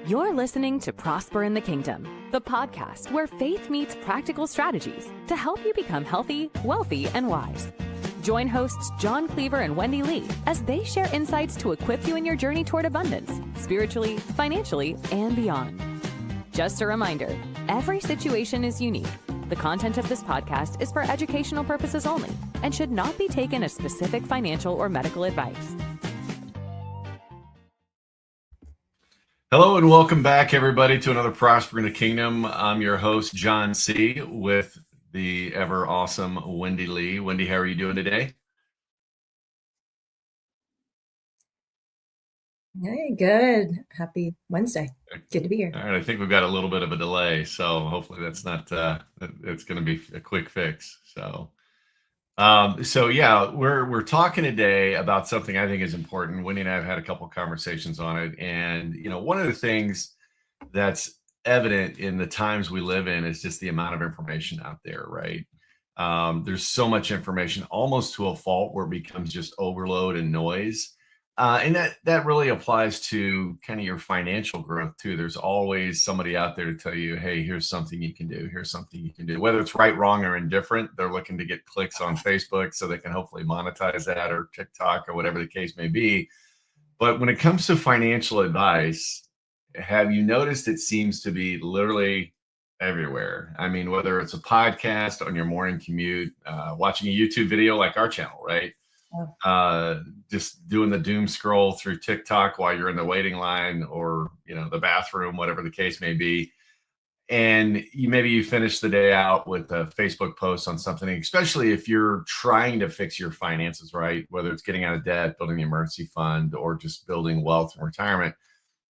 You're listening to Prosper in the Kingdom, the podcast where faith meets practical strategies to help you become healthy, wealthy, and wise. Join hosts John Cleaver and Wendy Lee as they share insights to equip you in your journey toward abundance, spiritually, financially, and beyond. Just a reminder, every situation is unique. The content of this podcast is for educational purposes only and should not be taken as specific financial or medical advice. Hello and welcome back, everybody, to another Prosper in the Kingdom. I'm your host, John C., with the ever awesome Wendy Lee. Wendy, how are you doing today? Hey, good. Happy Wednesday. Good to be here. All right, I think we've got a little bit of a delay, so hopefully that's not, it's going to be a quick fix. So yeah, we're talking today about something I think is important. Wendy and I have had a couple of conversations on it. And, you know, one of the things that's evident in the times we live in is just the amount of information out there, right? There's so much information, almost to a fault, where it becomes just overload and noise. And that really applies to kind of your financial growth too. There's always somebody out there to tell you, hey, here's something you can do. Here's something you can do. Whether it's right, wrong, or indifferent, they're looking to get clicks on Facebook so they can hopefully monetize that, or TikTok, or whatever the case may be. But when it comes to financial advice, have you noticed it seems to be literally everywhere? I mean, whether it's a podcast on your morning commute, watching a YouTube video like our channel, right? Just doing the doom scroll through TikTok while you're in the waiting line, or, you know, the bathroom, whatever the case may be. And maybe you finish the day out with a Facebook post on something, especially if you're trying to fix your finances, right? Whether it's getting out of debt, building an emergency fund, or just building wealth and retirement,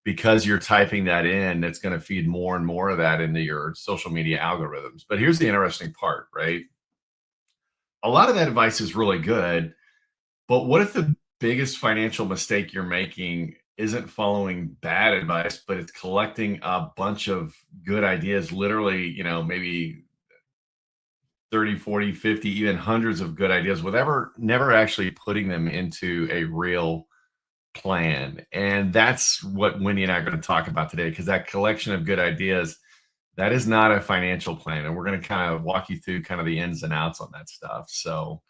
because you're typing that in, that's going to feed more and more of that into your social media algorithms. But here's the interesting part, right? A lot of that advice is really good. But what if the biggest financial mistake you're making isn't following bad advice, but it's collecting a bunch of good ideas, literally, you know, maybe 30, 40, 50, even hundreds of good ideas, never actually putting them into a real plan. And that's what Wendy and I are going to talk about today, because that collection of good ideas, that is not a financial plan. And we're going to kind of walk you through kind of the ins and outs on that stuff. So,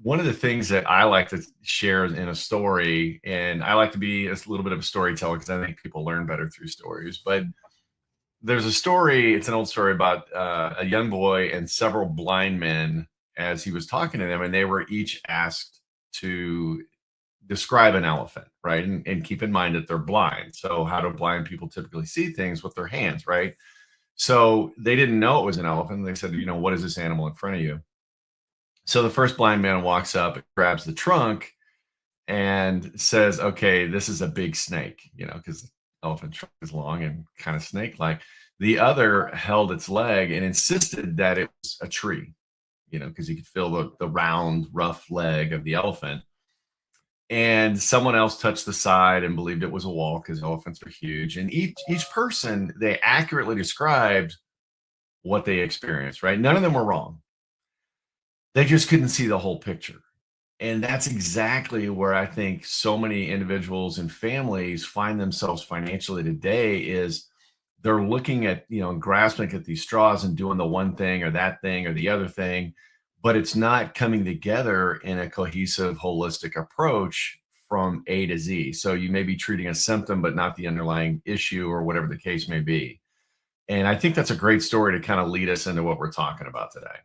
one of the things that I like to share in a story, and I like to be a little bit of a storyteller because I think people learn better through stories, but there's a story, it's an old story about a young boy and several blind men as he was talking to them, and they were each asked to describe an elephant, right? And keep in mind that they're blind. So how do blind people typically see things? With their hands, right? So they didn't know it was an elephant. They said, you know, what is this animal in front of you? So the first blind man walks up, grabs the trunk, and says, okay, this is a big snake, you know, because the elephant trunk is long and kind of snake-like. The other held its leg and insisted that it was a tree, you know, because he could feel the round, rough leg of the elephant. And someone else touched the side and believed it was a wall, because elephants are huge. And each person, they accurately described what they experienced, right? None of them were wrong. They just couldn't see the whole picture. And that's exactly where I think so many individuals and families find themselves financially today, is they're looking at, you know, grasping at these straws and doing the one thing or that thing or the other thing, but it's not coming together in a cohesive, holistic approach from A to Z. So you may be treating a symptom, but not the underlying issue, or whatever the case may be. And I think that's a great story to kind of lead us into what we're talking about today.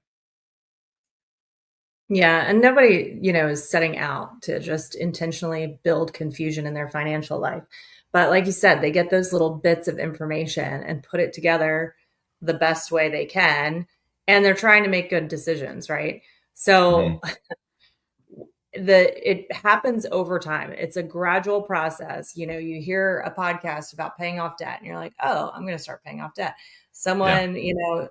Yeah. And nobody, you know, is setting out to just intentionally build confusion in their financial life. But like you said, they get those little bits of information and put it together the best way they can. And they're trying to make good decisions, right? So it happens over time. It's a gradual process. You know, you hear a podcast about paying off debt and you're like, oh, I'm going to start paying off debt. Someone, you know,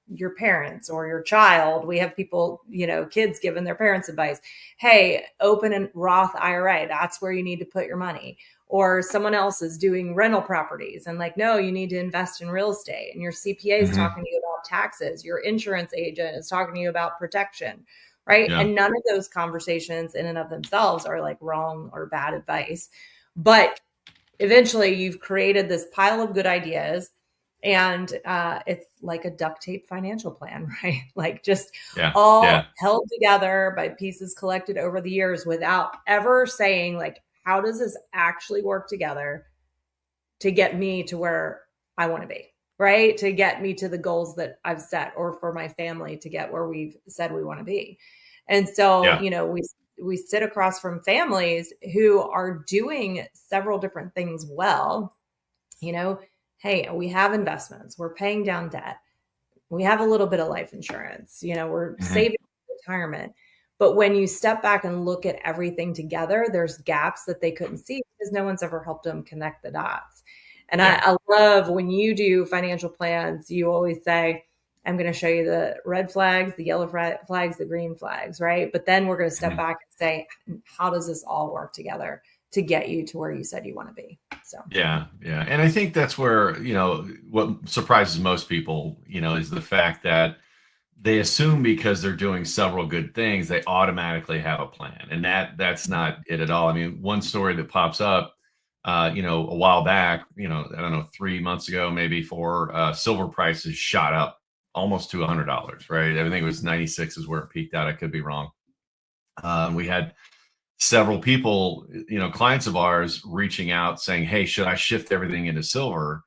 your parents or your child. We have people, you know, kids giving their parents advice. Hey, open a Roth IRA. That's where you need to put your money. Or someone else is doing rental properties and like, no, you need to invest in real estate. And your CPA is talking to you about taxes. Your insurance agent is talking to you about protection, right? Yeah. And none of those conversations in and of themselves are like wrong or bad advice. But eventually you've created this pile of good ideas, and it's like a duct tape financial plan, right? Like just Yeah. all Yeah. held together by pieces collected over the years without ever saying, like, how does this actually work together to get me to where I want to be, right? To get me to the goals that I've set, or for my family to get where we've said we want to be. And so, Yeah. we sit across from families who are doing several different things well. Hey, we have investments, we're paying down debt, we have a little bit of life insurance, we're Mhm. saving for retirement. But when you step back and look at everything together, there's gaps that they couldn't see because no one's ever helped them connect the dots. And Yeah. I love when you do financial plans, you always say, I'm going to show you the red flags, the yellow flags, the green flags, right? But then we're going to step Mhm. back and say, how does this all work together to get you to where you said you want to be? So, Yeah, yeah. And I think that's where, what surprises most people, is the fact that they assume because they're doing several good things, they automatically have a plan. And that's not it at all. I mean, one story that pops up, a while back, I don't know, 3 months ago, maybe four, silver prices shot up almost to $100, right? I think it was 96 is where it peaked out. I could be wrong. We had several people, clients of ours reaching out saying, "Hey, should I shift everything into silver?"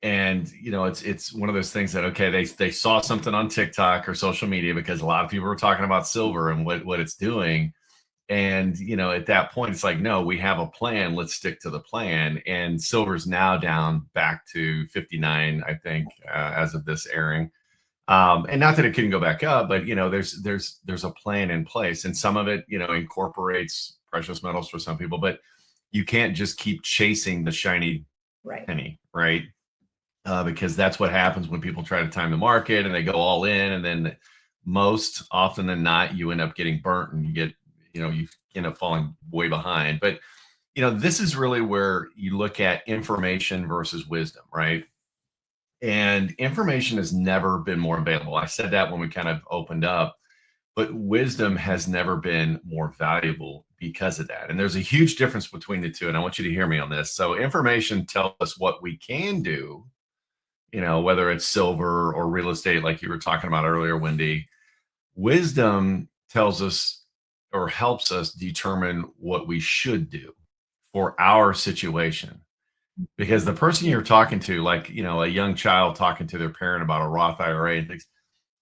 And it's one of those things that, okay, they saw something on TikTok or social media because a lot of people were talking about silver and what it's doing. And at that point, it's like, no, we have a plan. Let's stick to the plan. And silver's now down back to 59, I think, as of this airing. And not that it couldn't go back up, but there's a plan in place, and some of it incorporates precious metals for some people, but you can't just keep chasing the shiny right. penny, right? Because that's what happens when people try to time the market and they go all in, and then most often than not, you end up getting burnt and you end up falling way behind. But this is really where you look at information versus wisdom, right? And information has never been more available. I said that when we kind of opened up, but wisdom has never been more valuable because of that. And there's a huge difference between the two. And I want you to hear me on this. So, information tells us what we can do, whether it's silver or real estate, like you were talking about earlier, Wendy. Wisdom tells us or helps us determine what we should do for our situation, because the person you're talking to, like, a young child talking to their parent about a Roth IRA and things,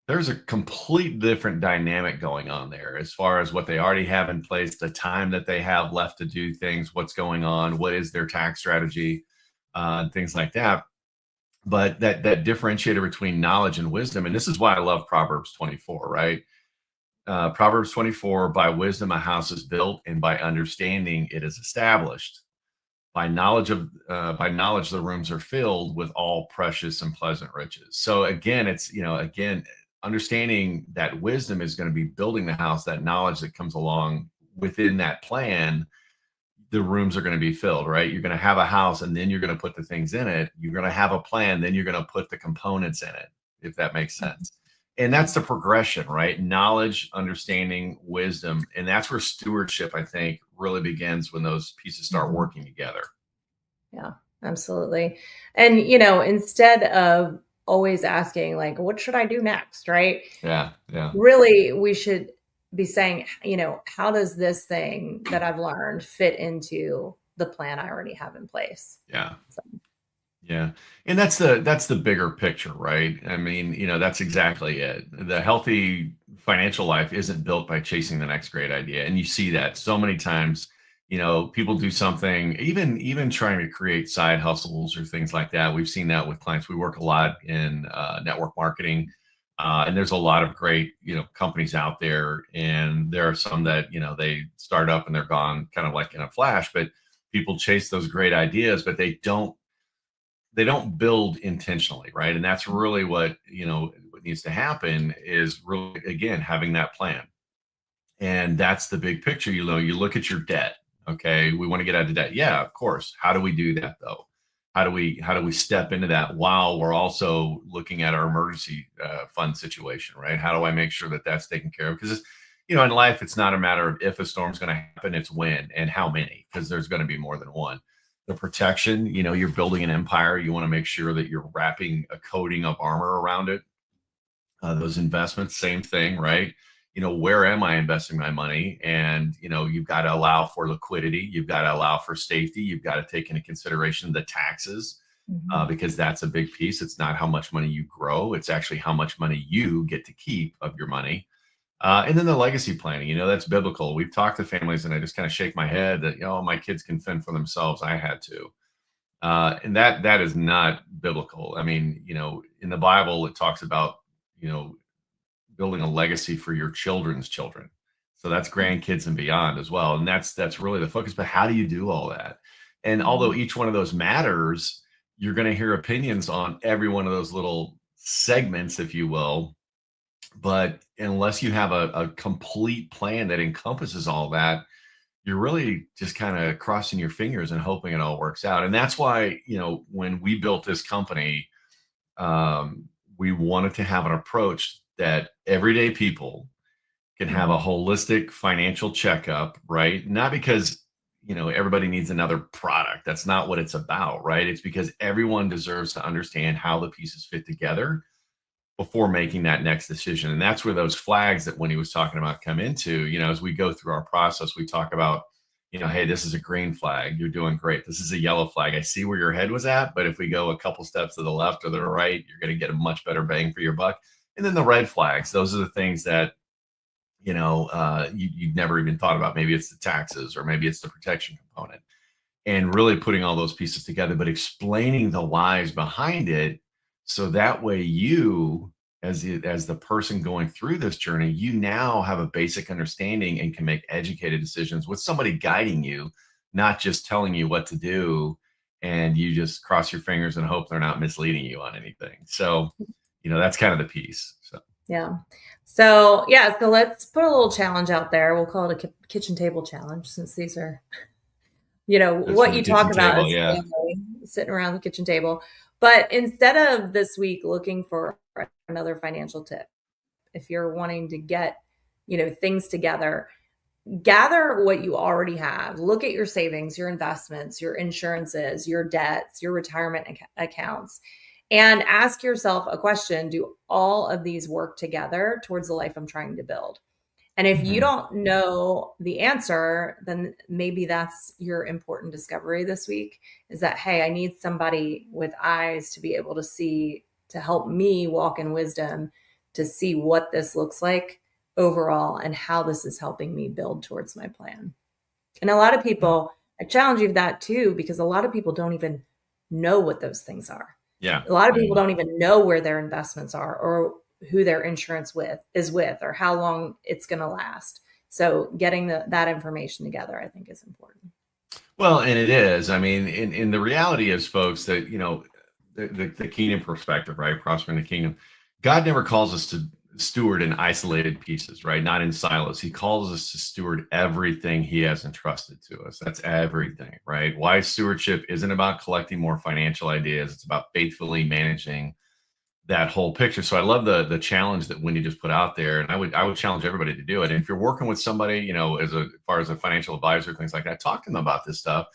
there's a complete different dynamic going on there as far as what they already have in place, the time that they have left to do things, what's going on, what is their tax strategy, and things like that. But that differentiator between knowledge and wisdom, and this is why I love Proverbs 24, right? Proverbs 24, by wisdom a house is built, and by understanding it is established. By knowledge the rooms are filled with all precious and pleasant riches. So again, it's understanding that wisdom is going to be building the house, that knowledge that comes along within that plan, the rooms are going to be filled, right? You're going to have a house and then you're going to put the things in it. You're going to have a plan, then you're going to put the components in it, if that makes sense. And that's the progression, right? Knowledge, understanding, wisdom. And that's where stewardship, I think, really begins, when those pieces start working together. Yeah, absolutely. And, instead of always asking, like, what should I do next? Right. Yeah. Yeah. Really, we should be saying, how does this thing that I've learned fit into the plan I already have in place? Yeah. So, Yeah. And that's the bigger picture, right? I mean, that's exactly it. The healthy financial life isn't built by chasing the next great idea. And you see that so many times, people do something, even trying to create side hustles or things like that. We've seen that with clients. We work a lot in network marketing. And there's a lot of great, companies out there. And there are some that, they start up and they're gone kind of like in a flash, but people chase those great ideas, but they don't build intentionally, right? And that's really what needs to happen, is really, again, having that plan. And that's the big picture. You look at your debt. Okay, we want to get out of debt. Yeah, of course. How do we do that though? How do we step into that while we're also looking at our emergency fund situation, right? How do I make sure that that's taken care of? Because in life, it's not a matter of if a storm's going to happen, it's when and how many, because there's going to be more than one. the protection. You're building an empire. You want to make sure that you're wrapping a coating of armor around it. Those investments, same thing, right? Where am I investing my money? And, you've got to allow for liquidity. You've got to allow for safety. You've got to take into consideration the taxes, because that's a big piece. It's not how much money you grow. It's actually how much money you get to keep of your money. And then the legacy planning, that's biblical. We've talked to families and I just kind of shake my head that, my kids can fend for themselves. I had to. And that is not biblical. I mean, in the Bible, it talks about, building a legacy for your children's children. So that's grandkids and beyond as well. And that's really the focus. But how do you do all that? And although each one of those matters, you're going to hear opinions on every one of those little segments, if you will. But unless you have a complete plan that encompasses all that, you're really just kind of crossing your fingers and hoping it all works out. And that's why, when we built this company, we wanted to have an approach that everyday people can have a holistic financial checkup, right? Not because, everybody needs another product. That's not what it's about, right? It's because everyone deserves to understand how the pieces fit together before making that next decision. And that's where those flags that Wendy was talking about come into. As we go through our process, we talk about, hey, this is a green flag. You're doing great. This is a yellow flag. I see where your head was at, but if we go a couple steps to the left or the right, you're going to get a much better bang for your buck. And then the red flags, those are the things that, you'd never even thought about. Maybe it's the taxes or maybe it's the protection component, and really putting all those pieces together, but explaining the whys behind it. So that way you, as the person going through this journey, you now have a basic understanding and can make educated decisions with somebody guiding you, not just telling you what to do. And you just cross your fingers and hope they're not misleading you on anything. So, that's kind of the piece. So let's put a little challenge out there. We'll call it a kitchen table challenge, since these are, that's what you talk about is family, sitting around the kitchen table. But instead of this week looking for another financial tip, if you're wanting to get, things together, gather what you already have. Look at your savings, your investments, your insurances, your debts, your retirement accounts, and ask yourself a question. Do all of these work together towards the life I'm trying to build? And if you don't know the answer, then maybe that's your important discovery this week, is that, hey, I need somebody with eyes to be able to see, to help me walk in wisdom, to see what this looks like overall and how this is helping me build towards my plan. And a lot of people, I challenge you with that too, because a lot of people don't even know what those things are. Yeah. A lot of people don't even know where their investments are, or who their insurance is with, or how long it's going to last. So getting that information together, I think, is important. Well, and it is. I mean, in the reality is, folks, that, the kingdom perspective, right? Prospering the kingdom. God never calls us to steward in isolated pieces, right? Not in silos. He calls us to steward everything he has entrusted to us. That's everything, right? Wise stewardship isn't about collecting more financial ideas. It's about faithfully managing that whole picture. So I love the challenge that Wendy just put out there. And I would challenge everybody to do it. And if you're working with somebody, as far as a financial advisor, things like that, talk to them about this stuff.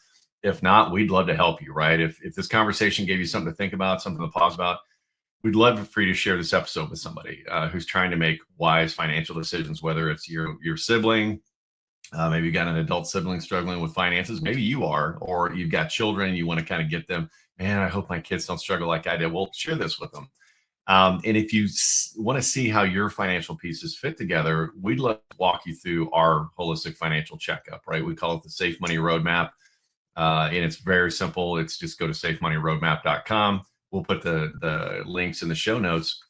If not, we'd love to help you, right? If this conversation gave you something to think about, something to pause about, we'd love for you to share this episode with somebody who's trying to make wise financial decisions, whether it's your sibling, maybe you've got an adult sibling struggling with finances, maybe you are, or you've got children and you want to kind of get them, man, I hope my kids don't struggle like I did. Well, share this with them. And if you want to see how your financial pieces fit together, we'd love to walk you through our holistic financial checkup, right? We call it the Safe Money Roadmap. And it's very simple. It's just go to safemoneyroadmap.com. We'll put the links in the show notes.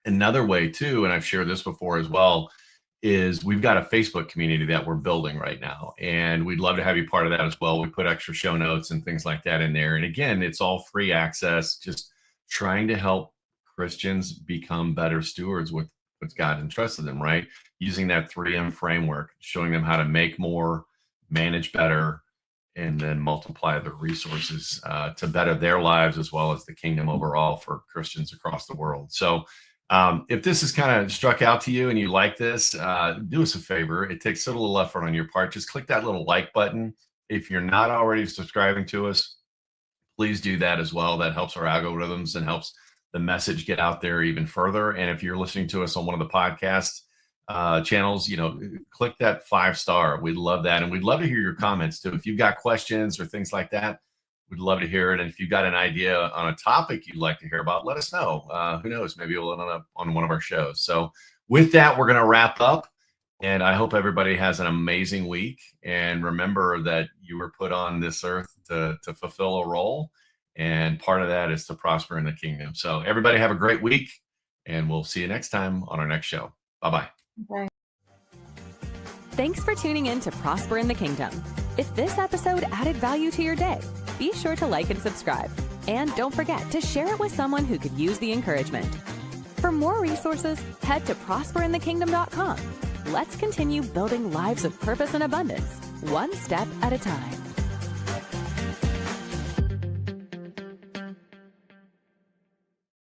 Another way too, and I've shared this before as well, is we've got a Facebook community that we're building right now. And we'd love to have you part of that as well. We put extra show notes and things like that in there. And again, it's all free access, just trying to help Christians become better stewards with what God entrusted them, right? Using that 3M framework, showing them how to make more, manage better, and then multiply the resources to better their lives as well as the kingdom overall for Christians across the world. So if this has kind of struck out to you and you like this, do us a favor. It takes a little effort on your part. Just click that little like button. If you're not already subscribing to us, please do that as well. That helps our algorithms and helps the message get out there even further. And if you're listening to us on one of the podcast channels, click that 5-star. We'd love that. And we'd love to hear your comments too. If you've got questions or things like that, we'd love to hear it. And if you've got an idea on a topic you'd like to hear about, let us know. Who knows? Maybe we'll end up on one of our shows. So with that, we're going to wrap up. And I hope everybody has an amazing week. And remember that you were put on this earth to fulfill a role. And part of that is to prosper in the kingdom. So everybody have a great week. And we'll see you next time on our next show. Bye-bye. Bye. Thanks for tuning in to Prosper in the Kingdom. If this episode added value to your day, be sure to like and subscribe. And don't forget to share it with someone who could use the encouragement. For more resources, head to prosperinthekingdom.com. Let's continue building lives of purpose and abundance, one step at a time.